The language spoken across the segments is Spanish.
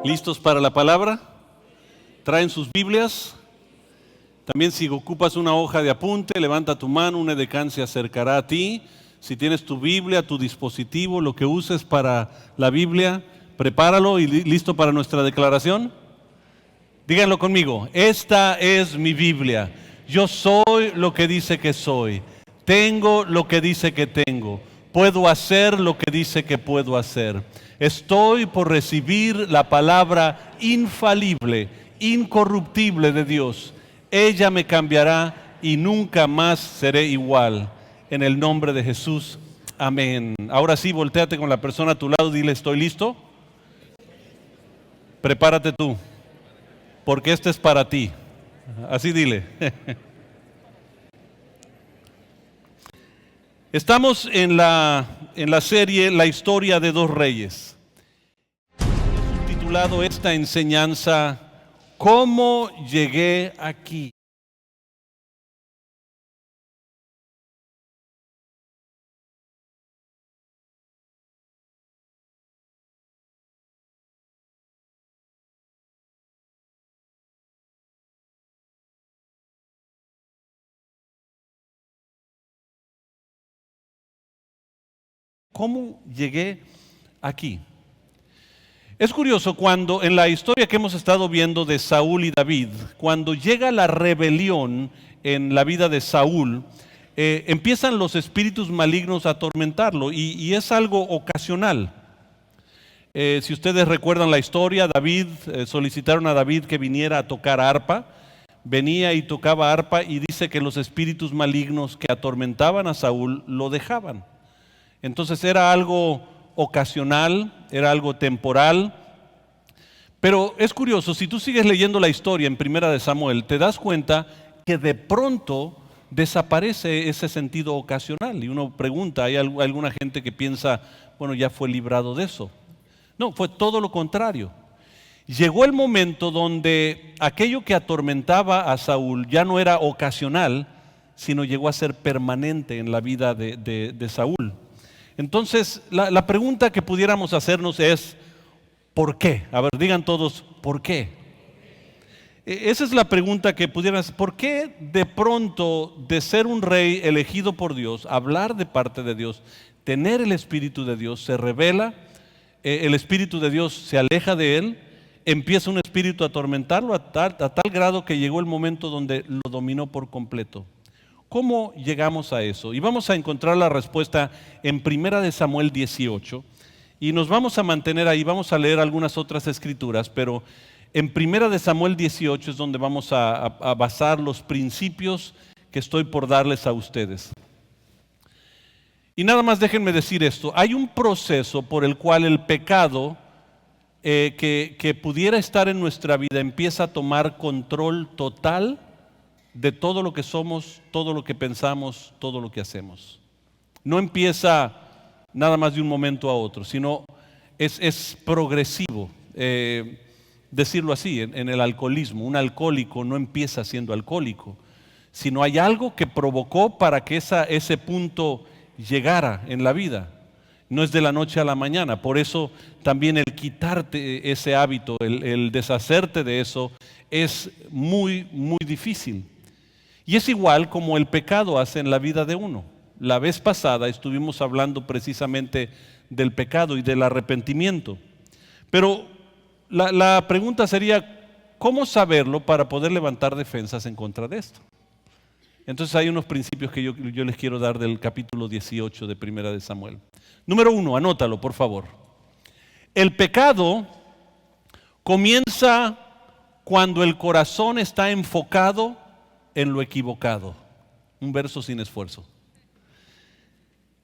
¿Listos para la palabra? ¿Traen sus Biblias? También si ocupas una hoja de apunte, levanta tu mano, un edecán se acercará a ti. Si tienes tu Biblia, tu dispositivo, lo que uses para la Biblia, prepáralo y listo para nuestra declaración. Díganlo conmigo, esta es mi Biblia. Yo soy lo que dice que soy. Tengo lo que dice que tengo. Puedo hacer lo que dice que puedo hacer. Estoy por recibir la palabra infalible, incorruptible de Dios. Ella me cambiará y nunca más seré igual. En el nombre de Jesús, amén. Ahora sí, voltéate con la persona a tu lado, dile, ¿estoy listo? Prepárate tú, porque este es para ti. Así dile. Estamos en la serie La historia de dos reyes. He subtitulado esta enseñanza, ¿cómo llegué aquí? ¿Cómo llegué aquí? Es curioso cuando en la historia que hemos estado viendo de Saúl y David, cuando llega la rebelión en la vida de Saúl, empiezan los espíritus malignos a atormentarlo y es algo ocasional. Si ustedes recuerdan la historia, solicitaron a David que viniera a tocar arpa, venía y tocaba arpa y dice que los espíritus malignos que atormentaban a Saúl lo dejaban. Entonces era algo ocasional, era algo temporal. Pero es curioso, si tú sigues leyendo la historia en Primera de Samuel, te das cuenta que de pronto desaparece ese sentido ocasional. Y uno pregunta, ¿hay alguna gente que piensa, bueno, ya fue librado de eso? No, fue todo lo contrario. Llegó el momento donde aquello que atormentaba a Saúl ya no era ocasional, sino llegó a ser permanente en la vida de Saúl. Entonces, la pregunta que pudiéramos hacernos es, ¿por qué? A ver, digan todos, ¿por qué? Esa es la pregunta que pudieran hacer. ¿Por qué de pronto de ser un rey elegido por Dios, hablar de parte de Dios, tener el Espíritu de Dios, se revela, el Espíritu de Dios se aleja de él, empieza un espíritu a atormentarlo a tal grado que llegó el momento donde lo dominó por completo? ¿Cómo llegamos a eso? Y vamos a encontrar la respuesta en Primera de Samuel 18 y nos vamos a mantener ahí, vamos a leer algunas otras escrituras, pero en Primera de Samuel 18 es donde vamos a basar los principios que estoy por darles a ustedes. Y nada más déjenme decir esto, hay un proceso por el cual el pecado que pudiera estar en nuestra vida empieza a tomar control total de todo lo que somos, todo lo que pensamos, todo lo que hacemos. No empieza nada más de un momento a otro, sino es progresivo. Decirlo así, en el alcoholismo, un alcohólico no empieza siendo alcohólico, sino hay algo que provocó para que ese punto llegara en la vida. No es de la noche a la mañana, por eso también el quitarte ese hábito, el deshacerte de eso, es muy, muy difícil. Y es igual como el pecado hace en la vida de uno. La vez pasada estuvimos hablando precisamente del pecado y del arrepentimiento. Pero la pregunta sería, ¿cómo saberlo para poder levantar defensas en contra de esto? Entonces hay unos principios que yo les quiero dar del capítulo 18 de Primera de Samuel. Número 1, anótalo por favor. El pecado comienza cuando el corazón está enfocado en lo equivocado. Un verso sin esfuerzo.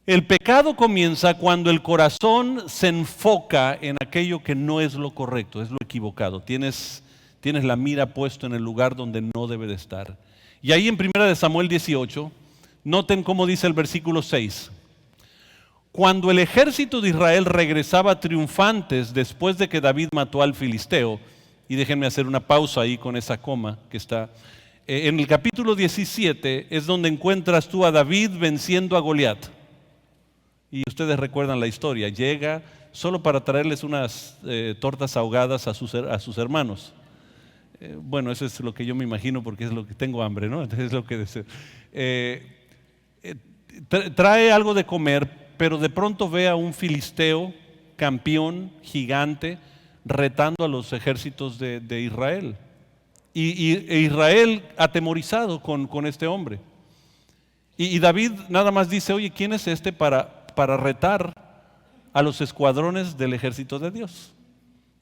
El pecado comienza cuando el corazón se enfoca en aquello que no es lo correcto, es lo equivocado. Tienes la mira puesta en el lugar donde no debe de estar. Y ahí en 1 de Samuel 18, noten cómo dice el versículo 6. Cuando el ejército de Israel regresaba triunfantes después de que David mató al filisteo, y déjenme hacer una pausa ahí con esa coma que está. En el capítulo 17 es donde encuentras tú a David venciendo a Goliat. Y ustedes recuerdan la historia, llega, solo para traerles unas tortas ahogadas a sus hermanos. Bueno, eso es lo que yo me imagino porque es lo que tengo hambre, ¿no? Entonces es lo que deseo. Trae algo de comer, pero de pronto ve a un filisteo, campeón, gigante, retando a los ejércitos de Israel. E Israel atemorizado con este hombre. Y David nada más dice, oye, ¿quién es este para retar a los escuadrones del ejército de Dios?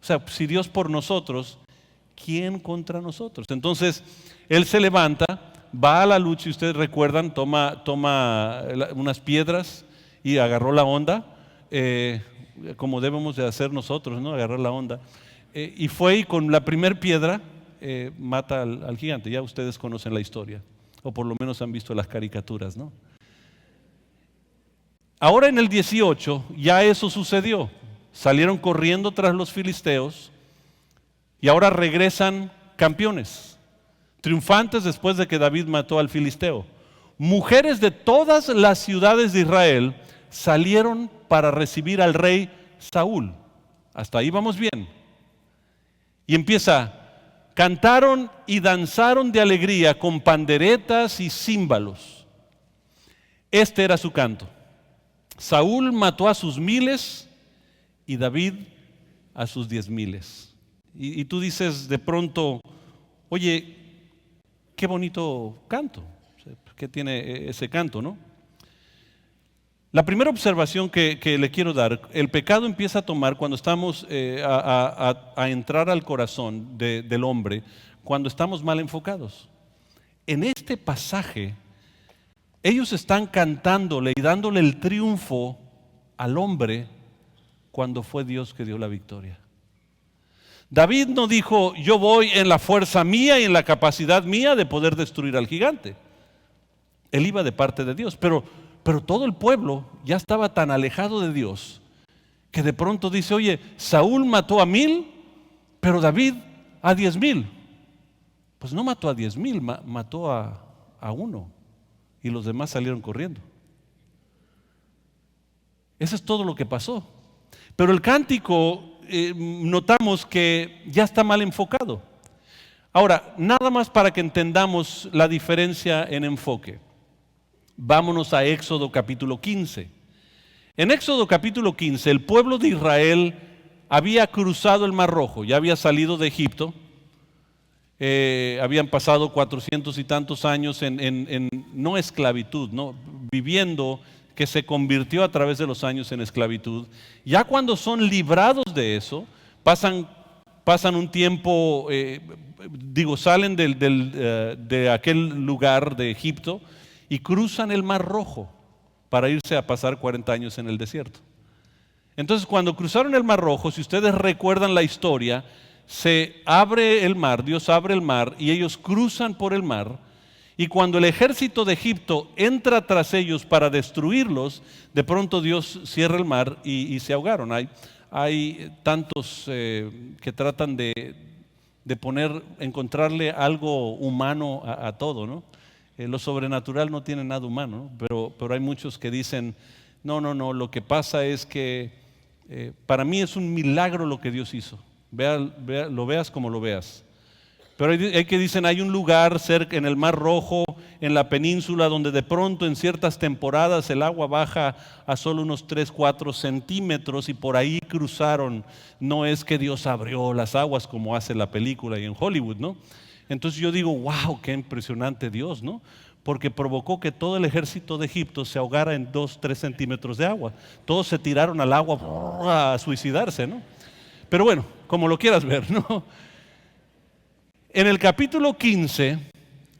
O sea, si Dios por nosotros, ¿quién contra nosotros? Entonces, él se levanta, va a la lucha, y ustedes recuerdan, toma unas piedras y agarró la onda, como debemos de hacer nosotros, ¿no? Agarrar la onda. Y fue y con la primer piedra mata al gigante. Ya ustedes conocen la historia, o por lo menos han visto las caricaturas, ¿no? Ahora en el 18 ya eso sucedió. Salieron corriendo tras los filisteos y ahora regresan campeones, triunfantes después de que David mató al filisteo. Mujeres de todas las ciudades de Israel salieron para recibir al rey Saúl. Hasta ahí vamos bien. Y empieza, cantaron y danzaron de alegría con panderetas y címbalos. Este era su canto. Saúl mató a sus 1000 y David a sus 10,000. Y tú dices de pronto, oye, qué bonito canto. ¿Qué tiene ese canto, no? La primera observación que le quiero dar, el pecado empieza a tomar cuando estamos a entrar al corazón del hombre, cuando estamos mal enfocados. En este pasaje, ellos están cantándole y dándole el triunfo al hombre cuando fue Dios que dio la victoria. David no dijo, yo voy en la fuerza mía y en la capacidad mía de poder destruir al gigante. Él iba de parte de Dios, pero todo el pueblo ya estaba tan alejado de Dios que de pronto dice, oye, Saúl mató a 1000, pero David a 10,000. Pues no mató a 10,000, mató a uno y los demás salieron corriendo. Eso es todo lo que pasó. Pero el cántico notamos que ya está mal enfocado. Ahora, nada más para que entendamos la diferencia en enfoque. Vámonos a Éxodo capítulo 15. En Éxodo capítulo 15, el pueblo de Israel había cruzado el Mar Rojo, ya había salido de Egipto, habían pasado 400 y tantos años en no esclavitud, no, viviendo, que se convirtió a través de los años en esclavitud. Ya cuando son librados de eso, pasan un tiempo, salen de aquel lugar de Egipto y cruzan el Mar Rojo para irse a pasar 40 años en el desierto. Entonces, cuando cruzaron el Mar Rojo, si ustedes recuerdan la historia, se abre el mar, Dios abre el mar y ellos cruzan por el mar. Y cuando el ejército de Egipto entra tras ellos para destruirlos, de pronto Dios cierra el mar y se ahogaron. Hay tantos que tratan de encontrarle algo humano a todo, ¿no? Lo sobrenatural no tiene nada humano, ¿no? Pero hay muchos que dicen, no, lo que pasa es que para mí es un milagro lo que Dios hizo. Lo veas como lo veas. Pero hay que dicen, hay un lugar cerca en el Mar Rojo, en la península, donde de pronto en ciertas temporadas el agua baja a solo unos 3-4 centímetros y por ahí cruzaron. No es que Dios abrió las aguas como hace la película y en Hollywood, ¿no? Entonces yo digo, wow, qué impresionante Dios, ¿no? Porque provocó que todo el ejército de Egipto se ahogara en 2-3 centímetros de agua. Todos se tiraron al agua a suicidarse, ¿no? Pero bueno, como lo quieras ver, ¿no? En el capítulo 15,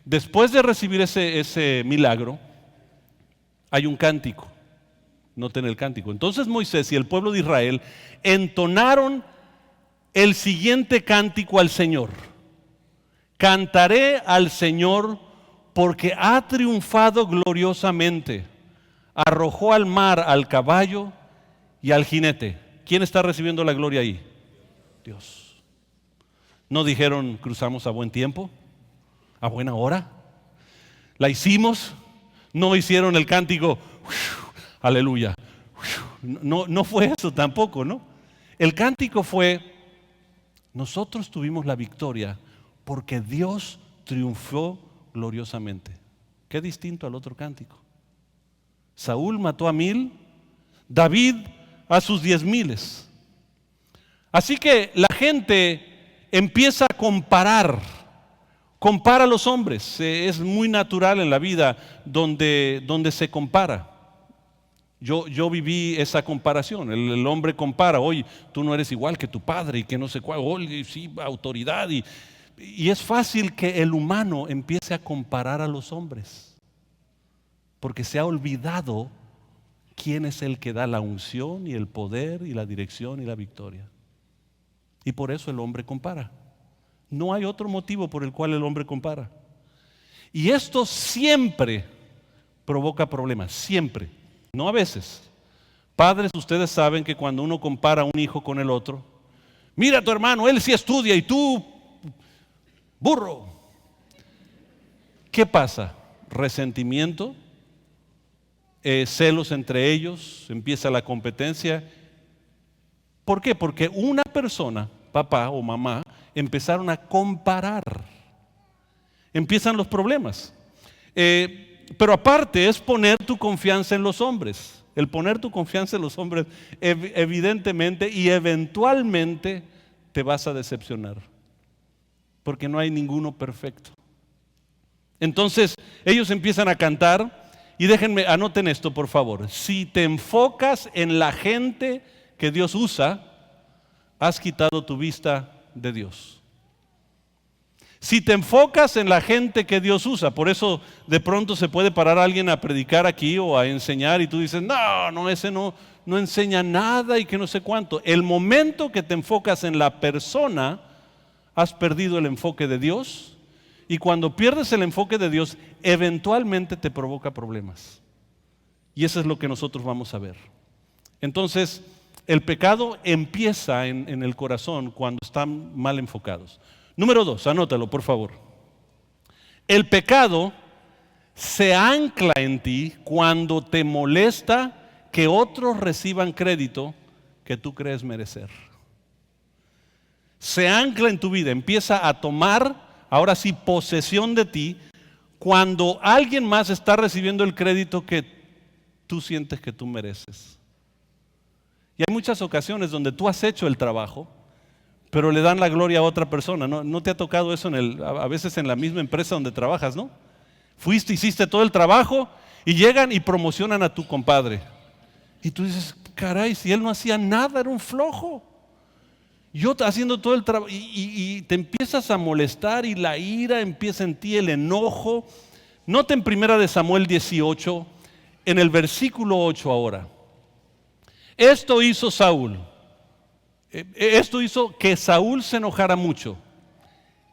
después de recibir ese milagro, hay un cántico. Noten el cántico. Entonces Moisés y el pueblo de Israel entonaron el siguiente cántico al Señor. Cantaré al Señor porque ha triunfado gloriosamente. Arrojó al mar al caballo y al jinete. ¿Quién está recibiendo la gloria ahí? Dios. ¿No dijeron cruzamos a buen tiempo? ¿A buena hora? ¿La hicimos? ¿No hicieron el cántico? Aleluya. No fue eso tampoco, ¿no? El cántico fue, nosotros tuvimos la victoria porque Dios triunfó gloriosamente. Qué distinto al otro cántico. Saúl mató a 1000, David a sus 10,000. Así que la gente empieza a compara a los hombres. Es muy natural en la vida donde se compara. Yo viví esa comparación. El hombre compara, oye, tú no eres igual que tu padre y que no sé cuál, oye, sí, autoridad. Y es fácil que el humano empiece a comparar a los hombres, porque se ha olvidado quién es el que da la unción y el poder y la dirección y la victoria. Y por eso el hombre compara. No hay otro motivo por el cual el hombre compara. Y esto siempre provoca problemas, siempre, no a veces. Padres, ustedes saben que cuando uno compara a un hijo con el otro, mira a tu hermano, él sí estudia y tú, burro. ¿Qué pasa? Resentimiento, celos entre ellos, empieza la competencia. ¿Por qué? Porque una persona, papá o mamá, empezaron a comparar. Empiezan los problemas. Pero aparte es poner tu confianza en los hombres. El poner tu confianza en los hombres evidentemente y eventualmente te vas a decepcionar. Porque no hay ninguno perfecto. Entonces ellos empiezan a cantar y déjenme, anoten esto por favor. Si te enfocas en la gente que Dios usa, has quitado tu vista de Dios. Si te enfocas en la gente que Dios usa, por eso de pronto se puede parar a alguien a predicar aquí o a enseñar y tú dices, ese no enseña nada y que no sé cuánto. El momento que te enfocas en la persona, has perdido el enfoque de Dios, y cuando pierdes el enfoque de Dios, eventualmente te provoca problemas. Y eso es lo que nosotros vamos a ver. Entonces, el pecado empieza en el corazón cuando están mal enfocados. Número 2, anótalo por favor. El pecado se ancla en ti cuando te molesta que otros reciban crédito que tú crees merecer. Se ancla en tu vida, empieza a tomar, ahora sí, posesión de ti cuando alguien más está recibiendo el crédito que tú sientes que tú mereces. Y hay muchas ocasiones donde tú has hecho el trabajo, pero le dan la gloria a otra persona. ¿No te ha tocado eso a veces en la misma empresa donde trabajas, no? Fuiste, hiciste todo el trabajo y llegan y promocionan a tu compadre. Y tú dices, caray, si él no hacía nada, era un flojo. Yo haciendo todo el trabajo y te empiezas a molestar y la ira empieza en ti, el enojo. Noten 1 Samuel 18, en el versículo 8 ahora. Esto hizo Saúl. Esto hizo que Saúl se enojara mucho.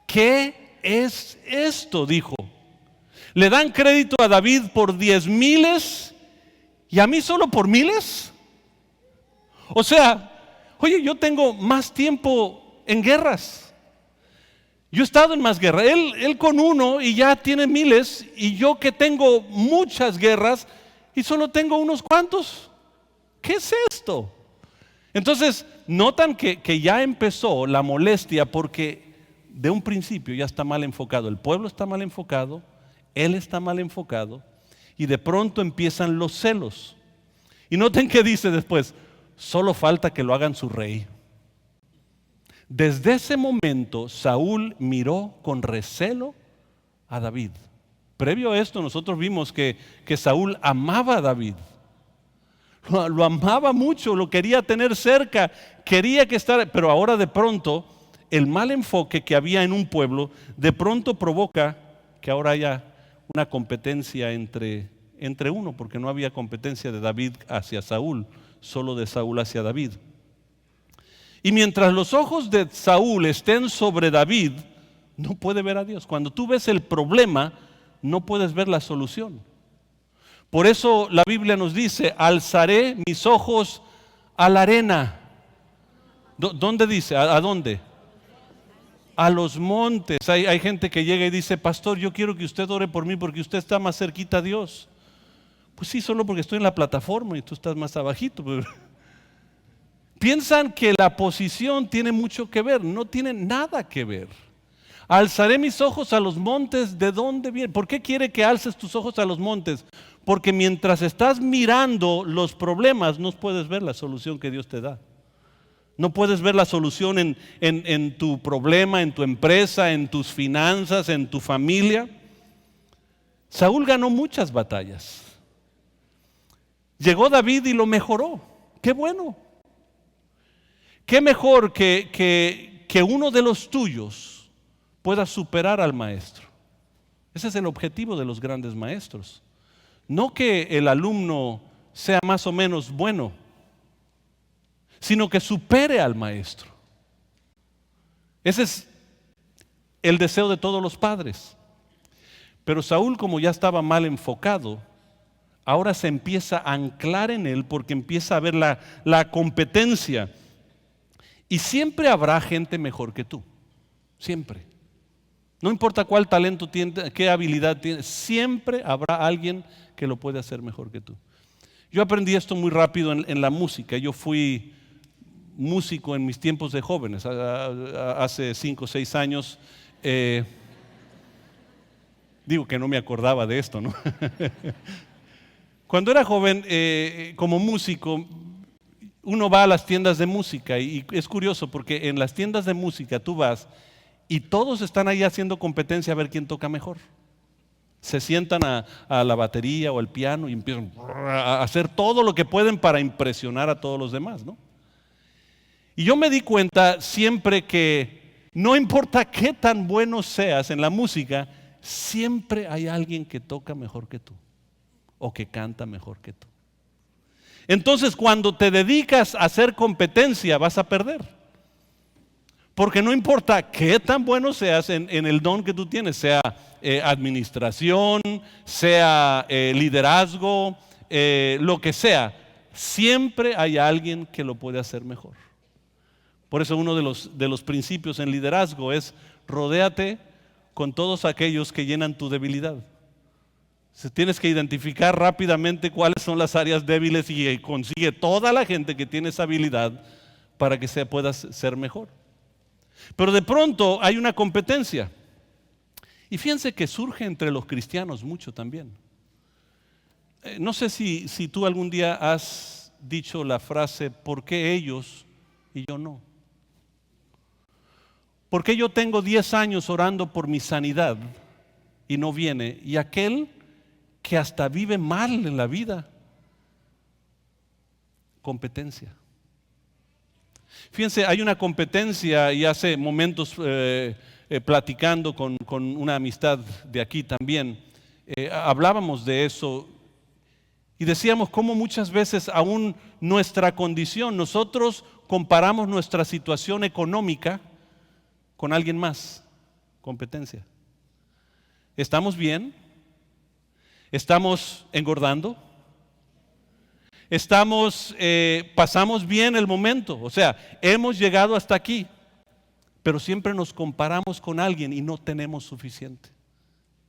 ¿Qué es esto?, dijo. Le dan crédito a David por 10,000 y a mí solo por 1,000. O sea, oye, yo tengo más tiempo en guerras. Yo he estado en más guerras. Él con uno y ya tiene 1,000, y yo que tengo muchas guerras y solo tengo unos cuantos. ¿Qué es esto? Entonces, notan que ya empezó la molestia porque de un principio ya está mal enfocado. El pueblo está mal enfocado, él está mal enfocado y de pronto empiezan los celos. Y noten que dice después, solo falta que lo hagan su rey. Desde ese momento, Saúl miró con recelo a David. Previo a esto, nosotros vimos que Saúl amaba a David. Lo amaba mucho, lo quería tener cerca, quería que estar, pero ahora de pronto el mal enfoque que había en un pueblo de pronto provoca que ahora haya una competencia entre uno, porque no había competencia de David hacia Saúl, solo de Saúl hacia David. Y mientras los ojos de Saúl estén sobre David, no puede ver a Dios. Cuando tú ves el problema, no puedes ver la solución. Por eso la Biblia nos dice, alzaré mis ojos a la arena. ¿Dónde dice? ¿A dónde? A los montes. Hay gente que llega y dice, pastor, yo quiero que usted ore por mí porque usted está más cerquita a Dios. Pues sí, solo porque estoy en la plataforma y tú estás más abajito. Pero piensan que la posición tiene mucho que ver, no tiene nada que ver. Alzaré mis ojos a los montes, ¿de dónde viene? ¿Por qué quiere que alces tus ojos a los montes? Porque mientras estás mirando los problemas, no puedes ver la solución que Dios te da. No puedes ver la solución en tu problema, en tu empresa, en tus finanzas, en tu familia. Saúl ganó muchas batallas. Llegó David y lo mejoró. ¡Qué bueno! ¿Qué mejor que uno de los tuyos pueda superar al maestro? Ese es el objetivo de los grandes maestros. No que el alumno sea más o menos bueno, sino que supere al maestro. Ese es el deseo de todos los padres. Pero Saúl, como ya estaba mal enfocado, ahora se empieza a anclar en él porque empieza a ver la competencia. Y siempre habrá gente mejor que tú. Siempre. No importa cuál talento tiene, qué habilidad tiene, siempre habrá alguien que lo puede hacer mejor que tú. Yo aprendí esto muy rápido en la música. Yo fui músico en mis tiempos de jóvenes, hace 5 o 6 años. Digo que no me acordaba de esto, ¿no? Cuando era joven, como músico, uno va a las tiendas de música y es curioso porque en las tiendas de música tú vas y todos están ahí haciendo competencia a ver quién toca mejor. Se sientan a la batería o al piano y empiezan a hacer todo lo que pueden para impresionar a todos los demás, ¿no? Y yo me di cuenta siempre que no importa qué tan bueno seas en la música, siempre hay alguien que toca mejor que tú o que canta mejor que tú. Entonces, cuando te dedicas a hacer competencia, vas a perder. Porque no importa qué tan bueno seas en el don que tú tienes, sea administración, sea liderazgo, lo que sea, siempre hay alguien que lo puede hacer mejor. Por eso uno de los principios en liderazgo es rodéate con todos aquellos que llenan tu debilidad. Tienes que identificar rápidamente cuáles son las áreas débiles y consigue toda la gente que tiene esa habilidad para que puedas ser mejor. Pero de pronto hay una competencia. Y fíjense que surge entre los cristianos mucho también. No sé si tú algún día has dicho la frase, ¿por qué ellos y yo no? ¿Por qué yo tengo 10 años orando por mi sanidad y no viene? Y aquel que hasta vive mal en la vida. Competencia. Fíjense, hay una competencia y hace momentos platicando con una amistad de aquí también, hablábamos de eso y decíamos cómo muchas veces aún nuestra condición, nosotros comparamos nuestra situación económica con alguien más. Competencia. ¿Estamos bien? ¿Estamos engordando? Pasamos bien el momento, o sea, hemos llegado hasta aquí, pero siempre nos comparamos con alguien y no tenemos suficiente.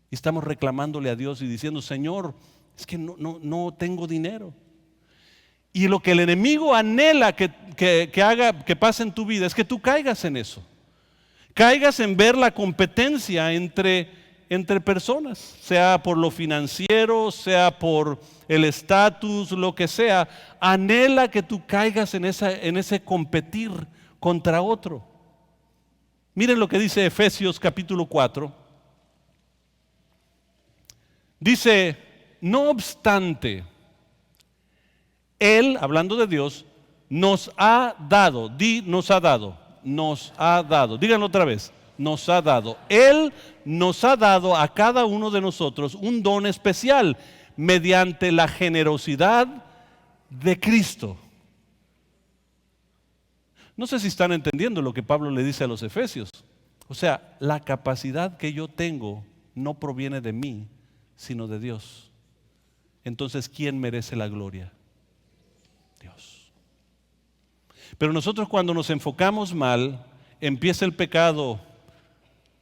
Y estamos reclamándole a Dios y diciendo, Señor, es que no tengo dinero. Y lo que el enemigo anhela que pase en tu vida es que tú caigas en eso. Caigas en ver la competencia entre personas, sea por lo financiero, sea por el estatus, lo que sea. Anhela que tú caigas en ese competir contra otro. Miren lo que dice Efesios capítulo 4. Dice, no obstante, Él, hablando de Dios, nos ha dado, díganlo otra vez, nos ha dado. Él nos ha dado a cada uno de nosotros un don especial mediante la generosidad de Cristo. No sé si están entendiendo lo que Pablo le dice a los efesios. O sea, la capacidad que yo tengo no proviene de mí, sino de Dios. Entonces, ¿quién merece la gloria? Dios. Pero nosotros cuando nos enfocamos mal, empieza el pecado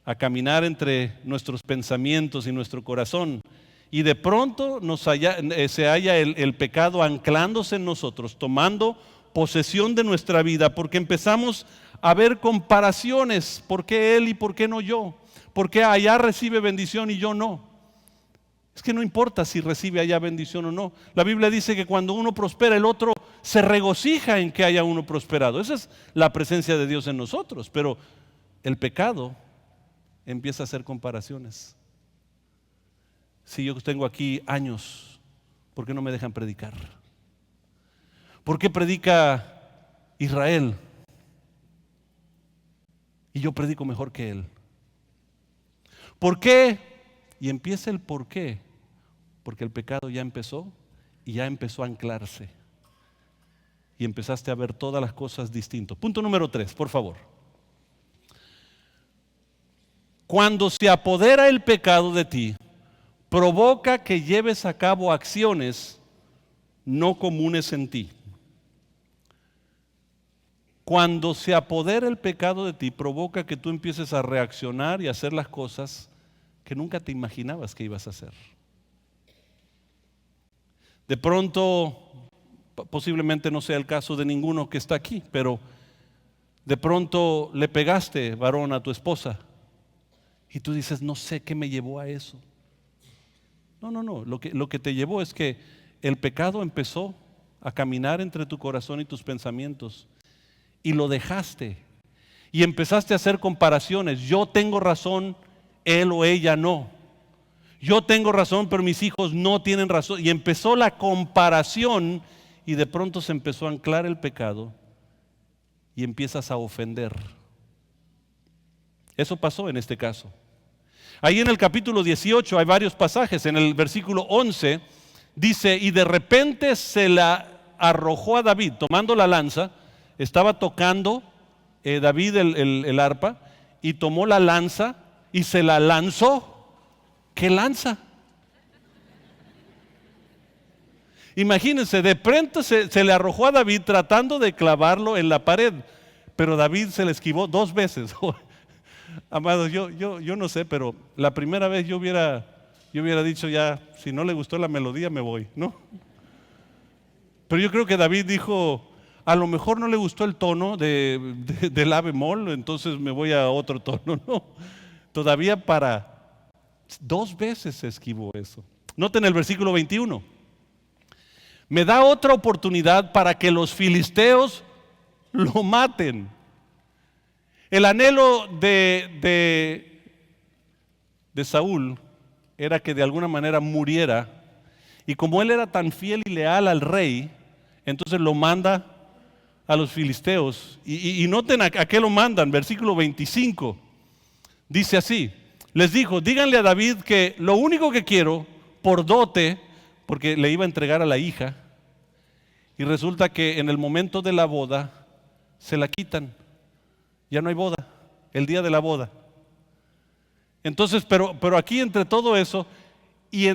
a caminar entre nuestros pensamientos y nuestro corazón Y de pronto se halla el pecado anclándose en nosotros, tomando posesión de nuestra vida, porque empezamos a ver comparaciones. ¿Por qué él y por qué no yo? ¿Por qué allá recibe bendición y yo no? Es que no importa si recibe allá bendición o no. La Biblia dice que cuando uno prospera, el otro se regocija en que haya uno prosperado. Esa es la presencia de Dios en nosotros. Pero el pecado empieza a hacer comparaciones. Si yo tengo aquí años, ¿por qué no me dejan predicar? ¿Por qué predica Israel y yo predico mejor que él? ¿Por qué? Y empieza el por qué. Porque el pecado ya empezó y ya empezó a anclarse. Y empezaste a ver todas las cosas distintas. Punto número 3, por favor. Cuando se apodera el pecado de ti, provoca que lleves a cabo acciones no comunes en ti. Cuando se apodera el pecado de ti, provoca que tú empieces a reaccionar y a hacer las cosas que nunca te imaginabas que ibas a hacer. De pronto, posiblemente no sea el caso de ninguno que está aquí, pero de pronto le pegaste, varón, a tu esposa y tú dices, no sé qué me llevó a eso. No, lo que te llevó es que el pecado empezó a caminar entre tu corazón y tus pensamientos y lo dejaste y empezaste a hacer comparaciones. Yo tengo razón, él o ella no. Yo tengo razón, pero mis hijos no tienen razón. Y empezó la comparación y de pronto se empezó a anclar el pecado y empiezas a ofender. Eso pasó en este caso. Ahí en el capítulo 18 hay varios pasajes. En el versículo 11 dice, y de repente se la arrojó a David, tomando la lanza. Estaba tocando David el arpa y tomó la lanza y se la lanzó. ¿Qué lanza? Imagínense, de pronto se le arrojó a David tratando de clavarlo en la pared, pero David se le esquivó 2 veces. Amados, yo no sé, pero la primera vez yo hubiera dicho ya, si no le gustó la melodía me voy, ¿no? Pero yo creo que David dijo, a lo mejor no le gustó el tono de la bemol, entonces me voy a otro tono, ¿no? Todavía 2 veces se esquivó eso. Noten el versículo 21. Me da otra oportunidad para que los filisteos lo maten. El anhelo de Saúl era que de alguna manera muriera, y como él era tan fiel y leal al rey, entonces lo manda a los filisteos. Y noten a qué lo mandan. Versículo 25 dice así: les dijo, díganle a David que lo único que quiero por dote, porque le iba a entregar a la hija, y resulta que en el momento de la boda se la quitan. Ya no hay boda, el día de la boda. Entonces, pero aquí entre todo eso, y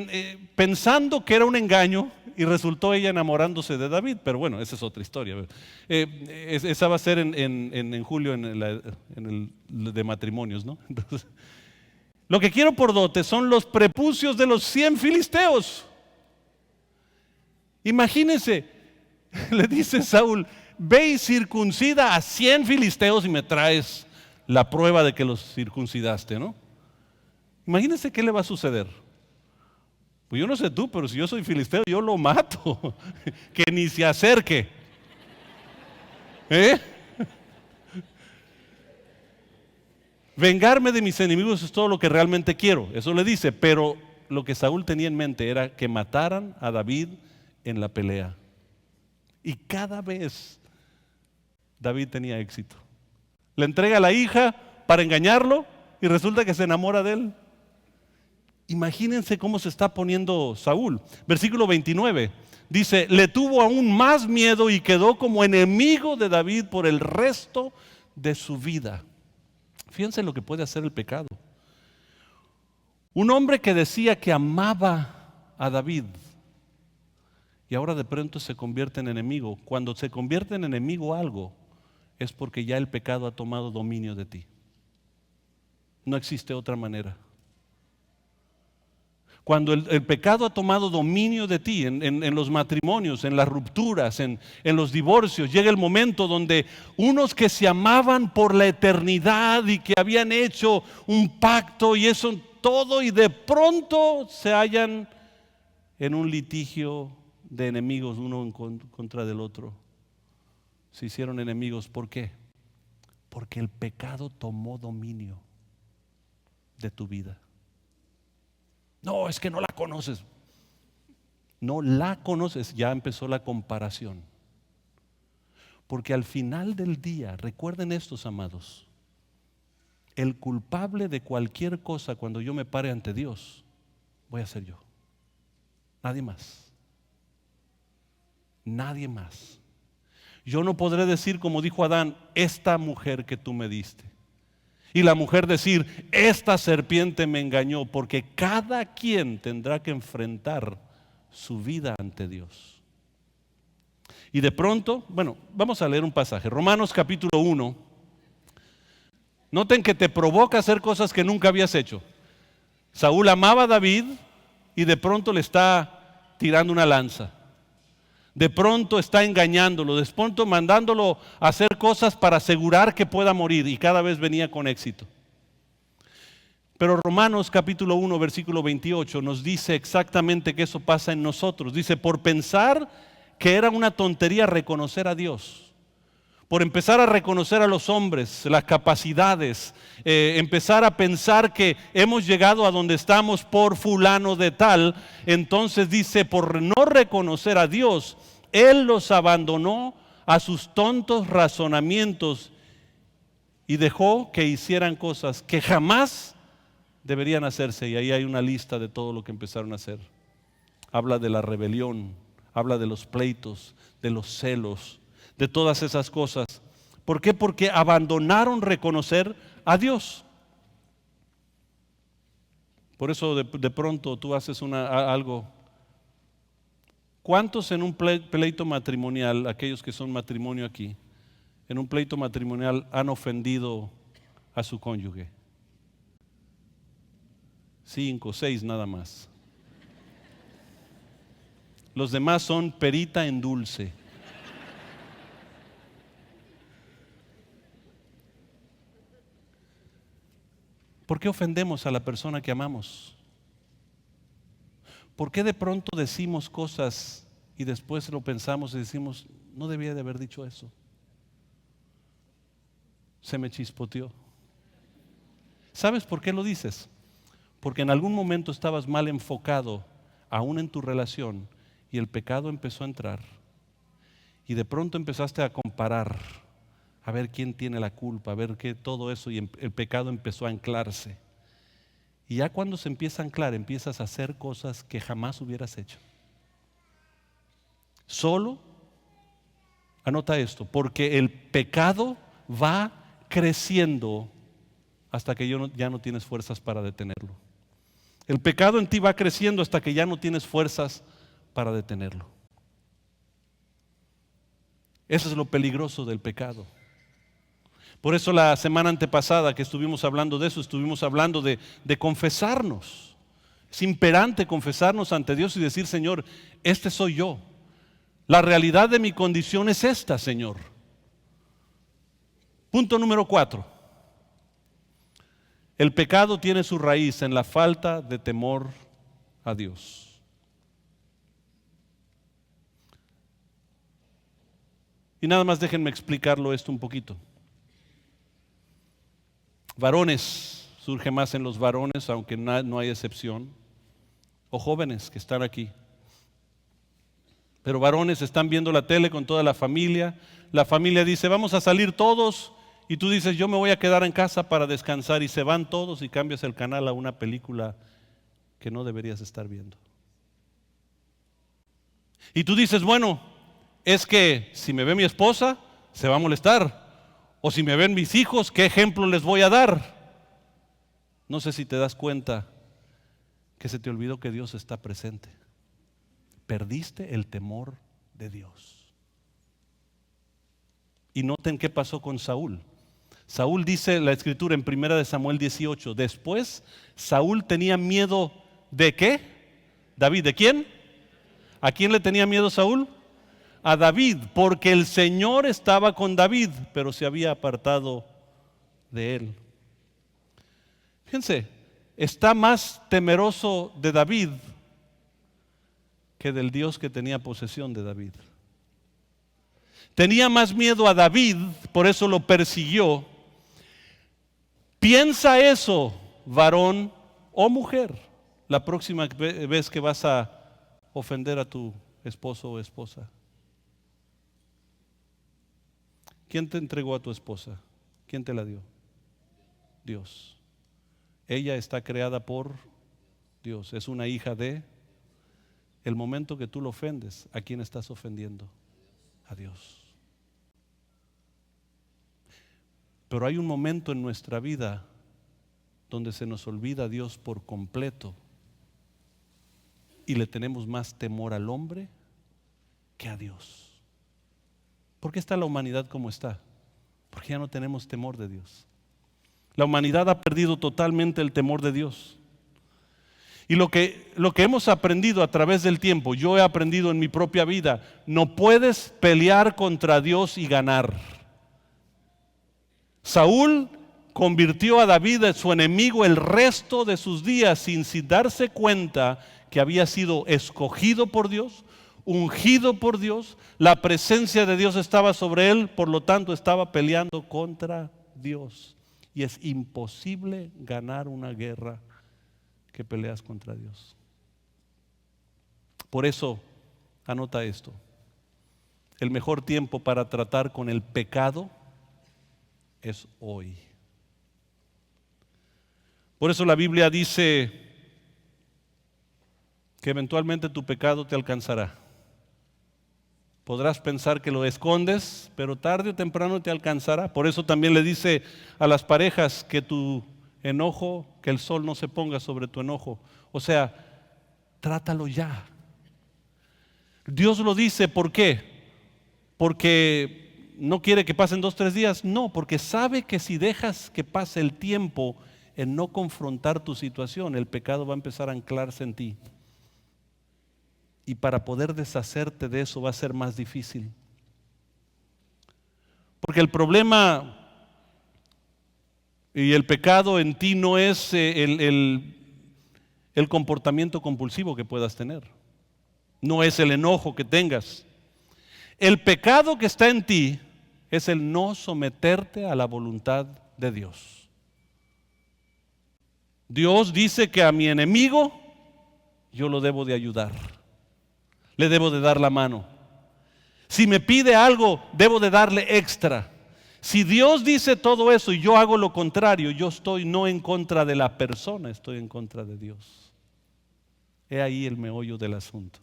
pensando que era un engaño, y resultó ella enamorándose de David, pero bueno, esa es otra historia. Esa va a ser en julio en el de matrimonios, ¿no? Entonces, lo que quiero por dote son los prepucios de los 100 filisteos. Imagínense, le dice Saúl, ve y circuncida a 100 filisteos y me traes la prueba de que los circuncidaste, ¿no? Imagínense qué le va a suceder. Pues yo no sé tú, pero si yo soy filisteo, yo lo mato. Que ni se acerque. Vengarme de mis enemigos es todo lo que realmente quiero. Eso le dice, pero lo que Saúl tenía en mente era que mataran a David en la pelea. Y cada vez David tenía éxito. Le entrega a la hija para engañarlo y resulta que se enamora de él. Imagínense cómo se está poniendo Saúl. Versículo 29 dice, le tuvo aún más miedo y quedó como enemigo de David por el resto de su vida. Fíjense lo que puede hacer el pecado. Un hombre que decía que amaba a David y ahora de pronto se convierte en enemigo. Cuando se convierte en enemigo algo, es porque ya el pecado ha tomado dominio de ti. No existe otra manera. Cuando el pecado ha tomado dominio de ti, en los matrimonios, en las rupturas, en los divorcios, llega el momento donde unos que se amaban por la eternidad y que habían hecho un pacto y eso todo, y de pronto se hallan en un litigio de enemigos, uno contra del otro. Se hicieron enemigos. ¿Por qué? Porque el pecado tomó dominio de tu vida. No, es que no la conoces. No la conoces, ya empezó la comparación. Porque al final del día, recuerden estos, amados, el culpable de cualquier cosa cuando yo me pare ante Dios, voy a ser yo. Nadie más. Nadie más. Yo no podré decir, como dijo Adán, esta mujer que tú me diste. Y la mujer decir, esta serpiente me engañó, porque cada quien tendrá que enfrentar su vida ante Dios. Y de pronto, bueno, vamos a leer un pasaje, Romanos capítulo 1. Noten que te provoca hacer cosas que nunca habías hecho. Saúl amaba a David y de pronto le está tirando una lanza. De pronto está engañándolo, de pronto mandándolo a hacer cosas para asegurar que pueda morir, y cada vez venía con éxito. Pero Romanos capítulo 1 versículo 28 nos dice exactamente que eso pasa en nosotros. Dice, por pensar que era una tontería reconocer a Dios, por empezar a reconocer a los hombres, las capacidades, empezar a pensar que hemos llegado a donde estamos por fulano de tal, entonces dice, por no reconocer a Dios, Él los abandonó a sus tontos razonamientos y dejó que hicieran cosas que jamás deberían hacerse. Y ahí hay una lista de todo lo que empezaron a hacer. Habla de la rebelión, habla de los pleitos, de los celos, de todas esas cosas. ¿Por qué? Porque abandonaron reconocer a Dios. Por eso de pronto tú haces algo. ¿Cuántos en un pleito matrimonial, aquellos que son matrimonio aquí, en un pleito matrimonial han ofendido a su cónyuge? 5, 6 nada más. Los demás son perita en dulce. ¿Por qué ofendemos a la persona que amamos? ¿Por qué de pronto decimos cosas y después lo pensamos y decimos, no debía de haber dicho eso? Se me chispoteó. ¿Sabes por qué lo dices? Porque en algún momento estabas mal enfocado, aún en tu relación, y el pecado empezó a entrar. Y de pronto empezaste a comparar, a ver quién tiene la culpa, a ver qué todo eso, y el pecado empezó a anclarse. Y ya cuando se empieza a anclar, empiezas a hacer cosas que jamás hubieras hecho. Solo, anota esto, porque el pecado va creciendo hasta que ya no tienes fuerzas para detenerlo. El pecado en ti va creciendo hasta que ya no tienes fuerzas para detenerlo. Eso es lo peligroso del pecado. Por eso la semana antepasada que estuvimos hablando de eso, estuvimos hablando de confesarnos. Es imperante confesarnos ante Dios y decir, Señor, este soy yo. La realidad de mi condición es esta, Señor. Punto número 4. El pecado tiene su raíz en la falta de temor a Dios. Y nada más déjenme explicarlo esto un poquito. Varones, surge más en los varones, aunque no hay excepción, o jóvenes que están aquí. Pero varones están viendo la tele con toda la familia dice, vamos a salir todos, y tú dices, yo me voy a quedar en casa para descansar, y se van todos y cambias el canal a una película que no deberías estar viendo. Y tú dices, bueno, es que si me ve mi esposa, se va a molestar. O si me ven mis hijos, ¿qué ejemplo les voy a dar? No sé si te das cuenta que se te olvidó que Dios está presente. Perdiste el temor de Dios. Y noten qué pasó con Saúl. Saúl dice la escritura en 1 Samuel 18, después Saúl tenía miedo ¿de qué? David, ¿de quién? ¿A quién le tenía miedo Saúl? A David, porque el Señor estaba con David, pero se había apartado de él. Fíjense, está más temeroso de David que del Dios que tenía posesión de David. Tenía más miedo a David, por eso lo persiguió. Piensa eso, varón o mujer, la próxima vez que vas a ofender a tu esposo o esposa. ¿Quién te entregó a tu esposa? ¿Quién te la dio? Dios. Ella está creada por Dios, es una hija de. El momento que tú lo ofendes, ¿a quién estás ofendiendo? A Dios. Pero hay un momento en nuestra vida donde se nos olvida a Dios por completo y le tenemos más temor al hombre que a Dios. ¿Por qué está la humanidad como está? Porque ya no tenemos temor de Dios. La humanidad ha perdido totalmente el temor de Dios. Y lo que hemos aprendido a través del tiempo, yo he aprendido en mi propia vida, no puedes pelear contra Dios y ganar. Saúl convirtió a David en su enemigo el resto de sus días sin darse cuenta que había sido escogido por Dios, ungido por Dios, la presencia de Dios estaba sobre él, por lo tanto estaba peleando contra Dios. Y es imposible ganar una guerra que peleas contra Dios. Por eso, anota esto: el mejor tiempo para tratar con el pecado es hoy. Por eso la Biblia dice que eventualmente tu pecado te alcanzará. Podrás pensar que lo escondes, pero tarde o temprano te alcanzará. Por eso también le dice a las parejas que tu enojo, que el sol no se ponga sobre tu enojo. O sea, trátalo ya. Dios lo dice, ¿por qué? Porque no quiere que pasen 2 o 3 días. No, porque sabe que si dejas que pase el tiempo en no confrontar tu situación, el pecado va a empezar a anclarse en ti. Y para poder deshacerte de eso va a ser más difícil. Porque el problema y el pecado en ti no es el comportamiento compulsivo que puedas tener. No es el enojo que tengas. El pecado que está en ti es el no someterte a la voluntad de Dios. Dios dice que a mi enemigo yo lo debo de ayudar. Le debo de dar la mano. Si me pide algo, debo de darle extra. Si Dios dice todo eso y yo hago lo contrario, yo estoy no en contra de la persona, estoy en contra de Dios. He ahí el meollo del asunto.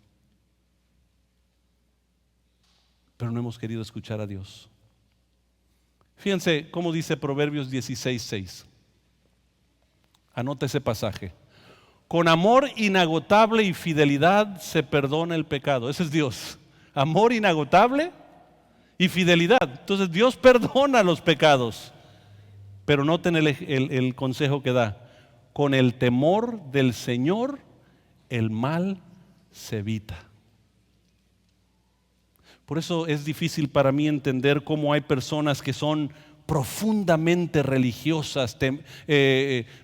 Pero no hemos querido escuchar a Dios. Fíjense cómo dice Proverbios 16:6. Anota ese pasaje. Con amor inagotable y fidelidad se perdona el pecado. Ese es Dios. Amor inagotable y fidelidad. Entonces Dios perdona los pecados. Pero noten el consejo que da. Con el temor del Señor el mal se evita. Por eso es difícil para mí entender cómo hay personas que son profundamente religiosas,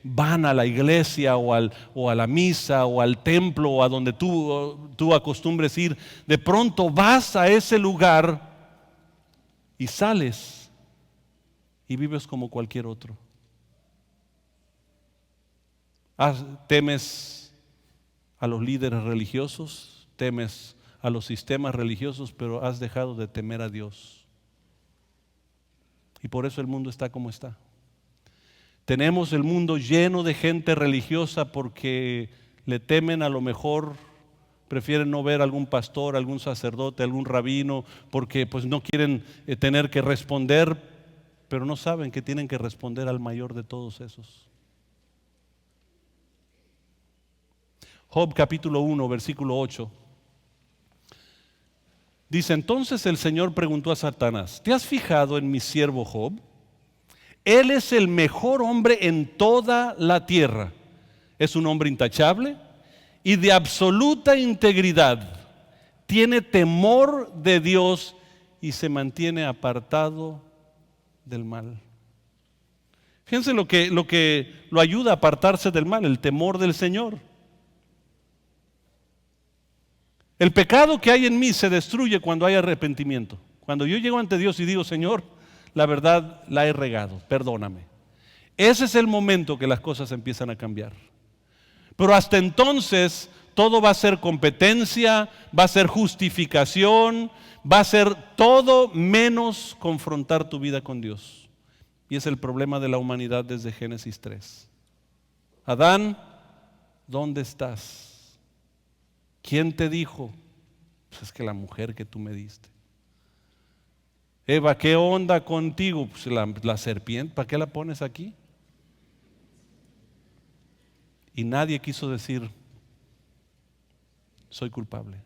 van a la iglesia o a la misa o al templo o a donde tú acostumbres ir. De pronto vas a ese lugar y sales y vives como cualquier otro. Temes a los líderes religiosos, temes a los sistemas religiosos, pero has dejado de temer a Dios. Y por eso el mundo está como está. Tenemos el mundo lleno de gente religiosa porque le temen, a lo mejor prefieren no ver a algún pastor, algún sacerdote, algún rabino, porque pues no quieren tener que responder, pero no saben que tienen que responder al mayor de todos esos. Job capítulo 1, versículo 8. Dice: entonces el Señor preguntó a Satanás: ¿te has fijado en mi siervo Job? Él es el mejor hombre en toda la tierra. Es un hombre intachable y de absoluta integridad, tiene temor de Dios y se mantiene apartado del mal. Fíjense lo que lo ayuda a apartarse del mal, el temor del Señor. El pecado que hay en mí se destruye cuando hay arrepentimiento. Cuando yo llego ante Dios y digo, Señor, la verdad la he regado, perdóname. Ese es el momento que las cosas empiezan a cambiar. Pero hasta entonces todo va a ser competencia, va a ser justificación, va a ser todo menos confrontar tu vida con Dios. Y es el problema de la humanidad desde Génesis 3. Adán, ¿dónde estás? ¿Quién te dijo? Pues es que la mujer que tú me diste. Eva, ¿qué onda contigo? Pues la serpiente, ¿para qué la pones aquí? Y nadie quiso decir, soy culpable.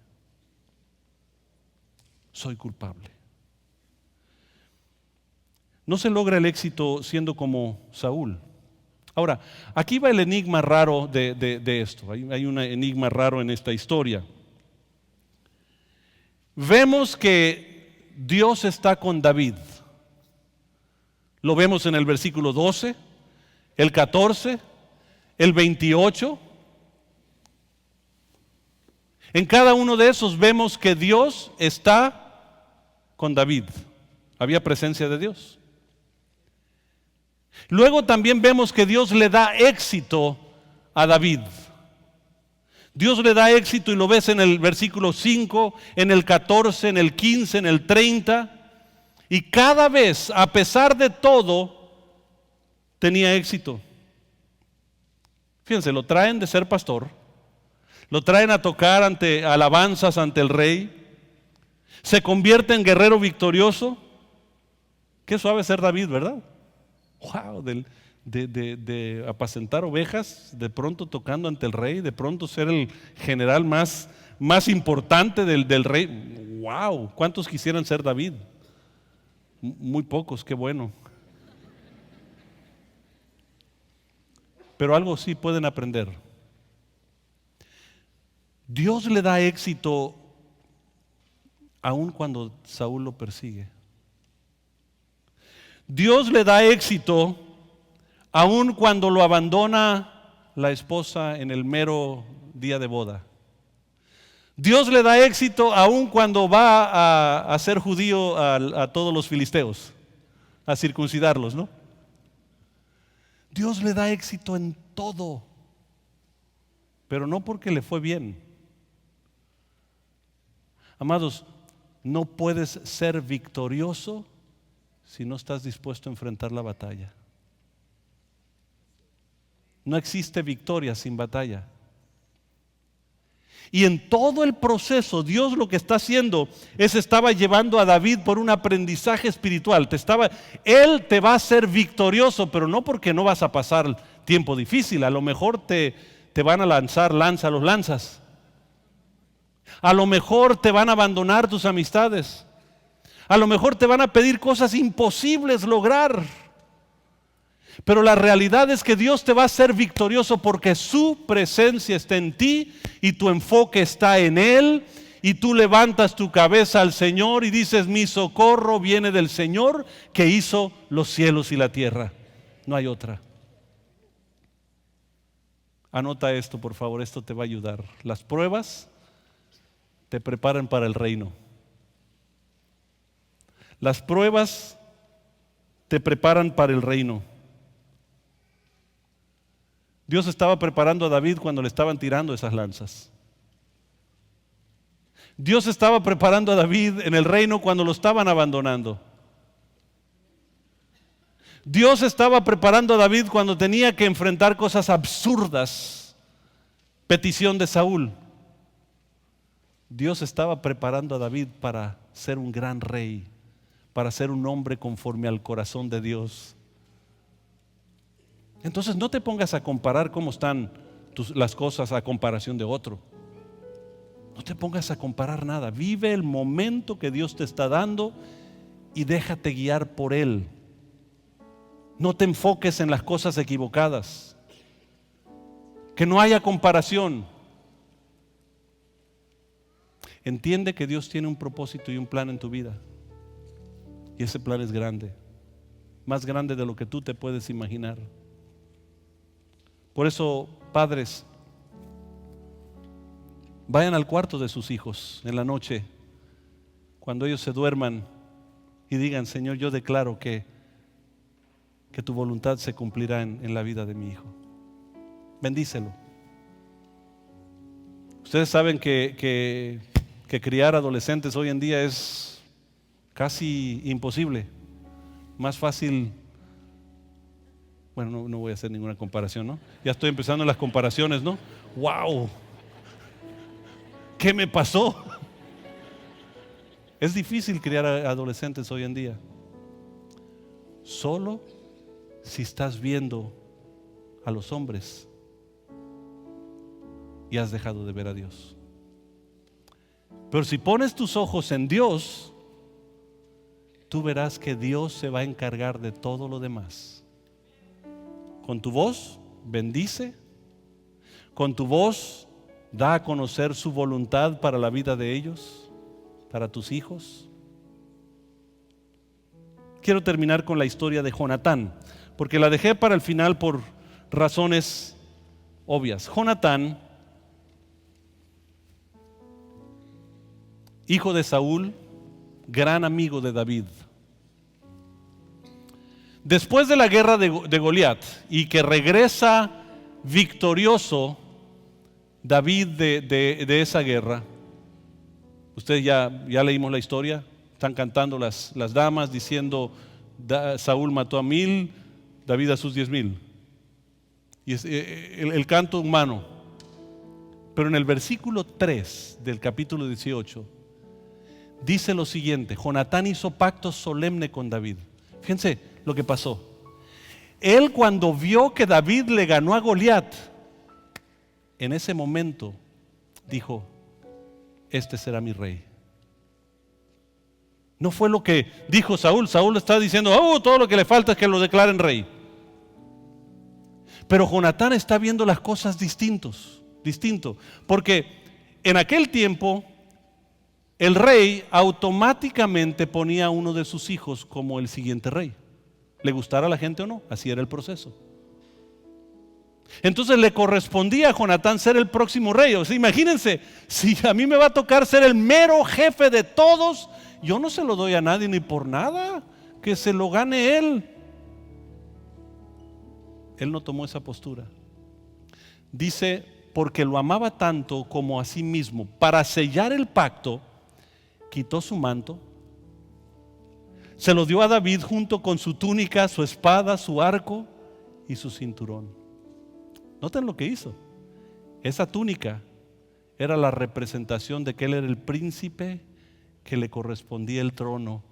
Soy culpable. No se logra el éxito siendo como Saúl. Ahora, aquí va el enigma raro de esto. Hay un enigma raro en esta historia. Vemos que Dios está con David. Lo vemos en el versículo 12, el 14, el 28. En cada uno de esos vemos que Dios está con David. Había presencia de Dios. Luego también vemos que Dios le da éxito a David. Dios le da éxito y lo ves en el versículo 5, en el 14, en el 15, en el 30. Y cada vez, a pesar de todo, tenía éxito. Fíjense, lo traen de ser pastor, lo traen a tocar alabanzas ante el rey, se convierte en guerrero victorioso. Qué suave ser David, ¿verdad? Wow, de apacentar ovejas, de pronto tocando ante el rey, de pronto ser el general más importante del rey. Wow, ¿cuántos quisieran ser David? Muy pocos, qué bueno. Pero algo sí pueden aprender. Dios le da éxito aun cuando Saúl lo persigue. Dios le da éxito aun cuando lo abandona la esposa en el mero día de boda. Dios le da éxito aun cuando va a hacer judío a todos los filisteos, a circuncidarlos, ¿no? Dios le da éxito en todo, pero no porque le fue bien. Amados, no puedes ser victorioso si no estás dispuesto a enfrentar la batalla. No existe victoria sin batalla. Y en todo el proceso, Dios lo que está haciendo estaba llevando a David por un aprendizaje espiritual. Él te va a hacer victorioso, pero no porque no vas a pasar tiempo difícil. A lo mejor te van a lanzar los lanzas. A lo mejor te van a abandonar tus amistades. A lo mejor te van a pedir cosas imposibles lograr. Pero la realidad es que Dios te va a hacer victorioso porque su presencia está en ti y tu enfoque está en Él, y tú levantas tu cabeza al Señor y dices, mi socorro viene del Señor que hizo los cielos y la tierra. No hay otra. Anota esto, por favor, esto te va a ayudar. Las pruebas te preparan para el reino. Las pruebas te preparan para el reino. Dios estaba preparando a David cuando le estaban tirando esas lanzas. Dios estaba preparando a David en el reino cuando lo estaban abandonando. Dios estaba preparando a David cuando tenía que enfrentar cosas absurdas. Petición de Saúl. Dios estaba preparando a David para ser un gran rey, para ser un hombre conforme al corazón de Dios. Entonces no te pongas a comparar cómo están las cosas a comparación de otro. No te pongas a comparar nada. Vive el momento que Dios te está dando y déjate guiar por Él. No te enfoques en las cosas equivocadas. Que no haya comparación. entiende que Dios tiene un propósito y un plan en tu vida. Y ese plan es grande, más grande de lo que tú te puedes imaginar. Por eso, padres, vayan al cuarto de sus hijos en la noche, cuando ellos se duerman, y digan: Señor, yo declaro que tu voluntad se cumplirá en la vida de mi hijo. Bendícelo. Ustedes saben que criar adolescentes hoy en día es casi imposible. Más fácil, bueno, no voy a hacer ninguna comparación, ¿no? Ya estoy empezando las comparaciones, ¿no? ¡Wow! ¿Qué me pasó? Es difícil criar adolescentes hoy en día. Solo si estás viendo a los hombres y has dejado de ver a Dios. Pero si pones tus ojos en Dios, tú verás que Dios se va a encargar de todo lo demás. Con tu voz bendice, con tu voz da a conocer su voluntad para la vida de ellos, para tus hijos. Quiero terminar con la historia de Jonatán, porque la dejé para el final por razones obvias. Jonatán, hijo de Saúl, gran amigo de David. Después de la guerra de Goliat, y que regresa victorioso David de esa guerra, ustedes ya leímos la historia, están cantando las damas diciendo: Saúl mató a 1000, David a sus 10,000. Y es el canto humano. Pero en el versículo 3 del capítulo 18 dice lo siguiente: Jonatán hizo pacto solemne con David. Fíjense lo que pasó. Él, cuando vio que David le ganó a Goliat, en ese momento dijo: este será mi rey. No fue lo que dijo Saúl. Saúl está diciendo: todo lo que le falta es que lo declaren rey. Pero Jonatán está viendo las cosas distinto, porque en aquel tiempo el rey automáticamente ponía a uno de sus hijos como el siguiente rey, le gustara a la gente o no. Así era el proceso. Entonces le correspondía a Jonatán ser el próximo rey. O sea, imagínense, si a mí me va a tocar ser el mero jefe de todos, yo no se lo doy a nadie ni por nada, que se lo gane él. Él no tomó esa postura. Dice: porque lo amaba tanto como a sí mismo, para sellar el pacto, quitó su manto, se lo dio a David junto con su túnica, su espada, su arco y su cinturón. Noten lo que hizo. Esa túnica era la representación de que él era el príncipe que le correspondía el trono,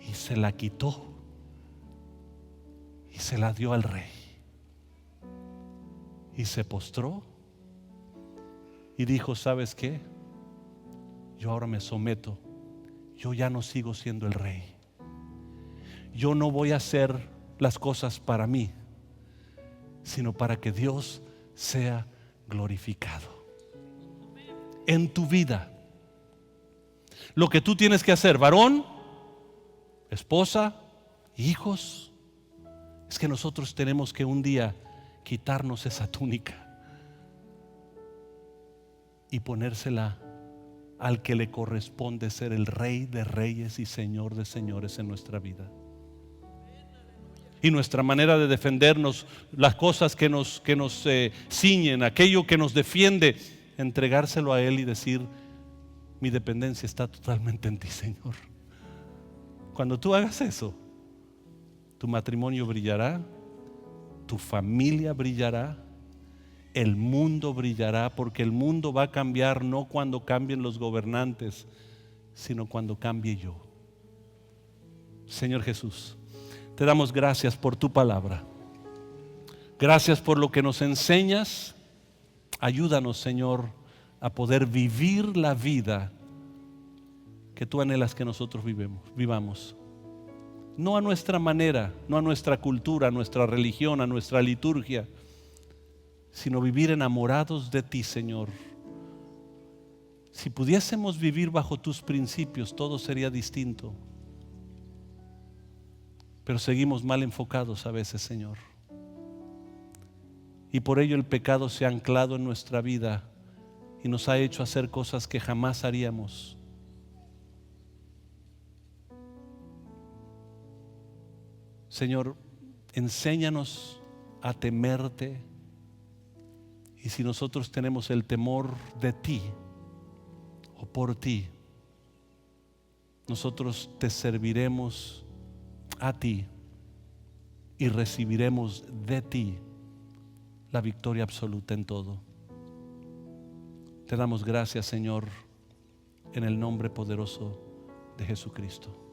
y se la quitó y se la dio al rey, y se postró y dijo: ¿sabes qué? Yo ahora me someto. Yo ya no sigo siendo el rey. Yo no voy a hacer las cosas para mí, sino para que Dios sea glorificado en tu vida. Lo que tú tienes que hacer, varón, esposa, hijos, es que nosotros tenemos que un día quitarnos esa túnica y ponérsela al que le corresponde ser el Rey de Reyes y Señor de Señores en nuestra vida. Y nuestra manera de defendernos, las cosas que nos ciñen, aquello que nos defiende, entregárselo a Él y decir: mi dependencia está totalmente en ti, Señor. Cuando tú hagas eso, tu matrimonio brillará, tu familia brillará, el mundo brillará, porque el mundo va a cambiar no cuando cambien los gobernantes, sino cuando cambie yo. Señor Jesús, te damos gracias por tu palabra. Gracias por lo que nos enseñas. Ayúdanos, Señor, a poder vivir la vida que tú anhelas que nosotros vivamos. No a nuestra manera, no a nuestra cultura, a nuestra religión, a nuestra liturgia, sino vivir enamorados de ti, Señor, Si pudiésemos vivir bajo tus principios, todo sería distinto. Pero seguimos mal enfocados a veces, Señor. Y por ello el pecado se ha anclado en nuestra vida y nos ha hecho hacer cosas que jamás haríamos. Señor, enséñanos a temerte. Y si nosotros tenemos el temor de ti o por ti, nosotros te serviremos a ti y recibiremos de ti la victoria absoluta en todo. Te damos gracias, Señor, en el nombre poderoso de Jesucristo.